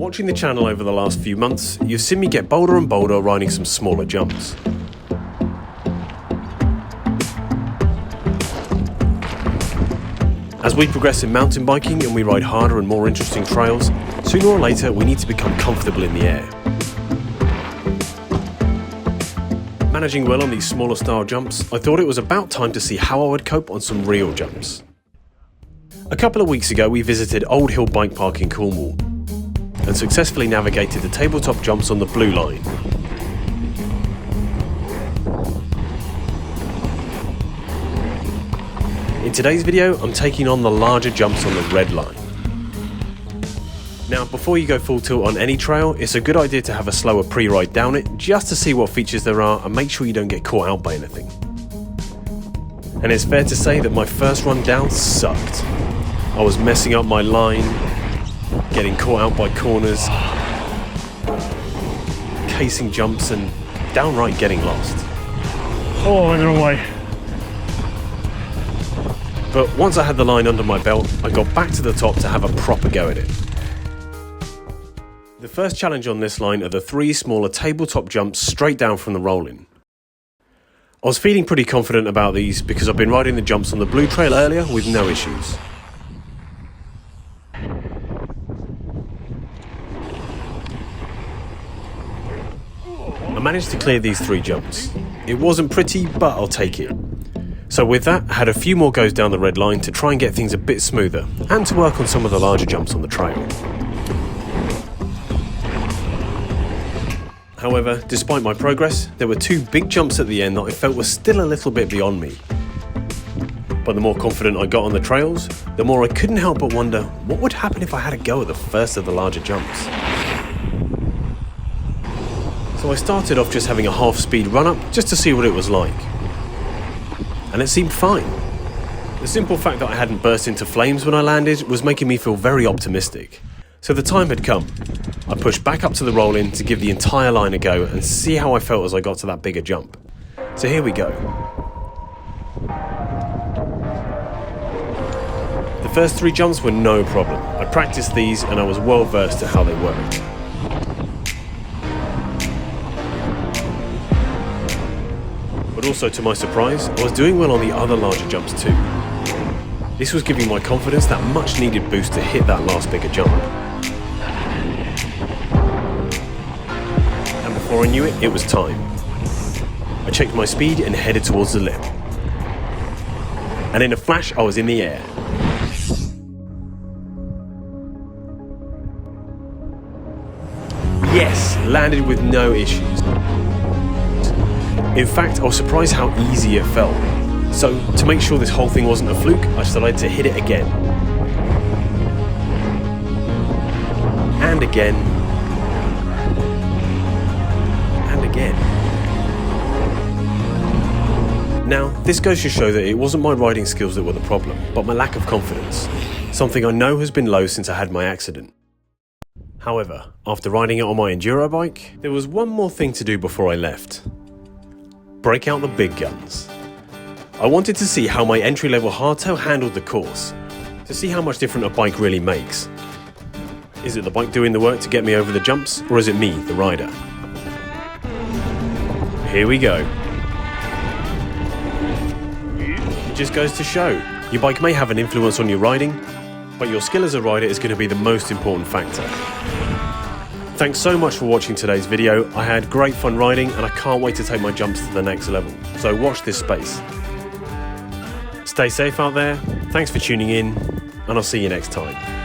Watching the channel over the last few months, you've seen me get bolder and bolder riding some smaller jumps. As we progress in mountain biking and we ride harder and more interesting trails, sooner or later we need to become comfortable in the air. Managing well on these smaller style jumps, I thought it was about time to see how I would cope on some real jumps. A couple of weeks ago we visited Old Hill Bikepark in Cornwall and successfully navigated the tabletop jumps on the blue line. In today's video, I'm taking on the larger jumps on the red line. Now, before you go full tilt on any trail, it's a good idea to have a slower pre-ride down it, just to see what features there are and make sure you don't get caught out by anything. And it's fair to say that my first run down sucked. I was messing up my line, getting caught out by corners, casing jumps and downright getting lost. Oh, I went the wrong way. But once I had the line under my belt, I got back to the top to have a proper go at it. The first challenge on this line are the 3 smaller tabletop jumps straight down from the roll-in. I was feeling pretty confident about these because I've been riding the jumps on the blue trail earlier with no issues. I managed to clear these 3 jumps. It wasn't pretty, but I'll take it. So with that, I had a few more goes down the red line to try and get things a bit smoother, and to work on some of the larger jumps on the trail. However, despite my progress, there were 2 big jumps at the end that I felt were still a little bit beyond me. But the more confident I got on the trails, the more I couldn't help but wonder what would happen if I had a go at the first of the larger jumps. So I started off just having a half-speed run-up just to see what it was like. And it seemed fine. The simple fact that I hadn't burst into flames when I landed was making me feel very optimistic. So the time had come. I pushed back up to the roll-in to give the entire line a go and see how I felt as I got to that bigger jump. So here we go. The first 3 jumps were no problem. I practiced these and I was well versed at how they worked. But also to my surprise, I was doing well on the other larger jumps too. This was giving my confidence that much needed boost to hit that last bigger jump. And before I knew it, it was time. I checked my speed and headed towards the lip. And in a flash, I was in the air. Yes, landed with no issues. In fact, I was surprised how easy it felt. So, to make sure this whole thing wasn't a fluke, I decided to hit it again. And again. And again. Now, this goes to show that it wasn't my riding skills that were the problem, but my lack of confidence. Something I know has been low since I had my accident. However, after riding it on my enduro bike, there was one more thing to do before I left. Break out the big guns. I wanted to see how my entry-level hardtail handled the course, to see how much different a bike really makes. Is it the bike doing the work to get me over the jumps, or is it me, the rider? Here we go. It just goes to show, your bike may have an influence on your riding, but your skill as a rider is going to be the most important factor. Thanks so much for watching today's video. I had great fun riding and I can't wait to take my jumps to the next level. So watch this space. Stay safe out there, thanks for tuning in, and I'll see you next time.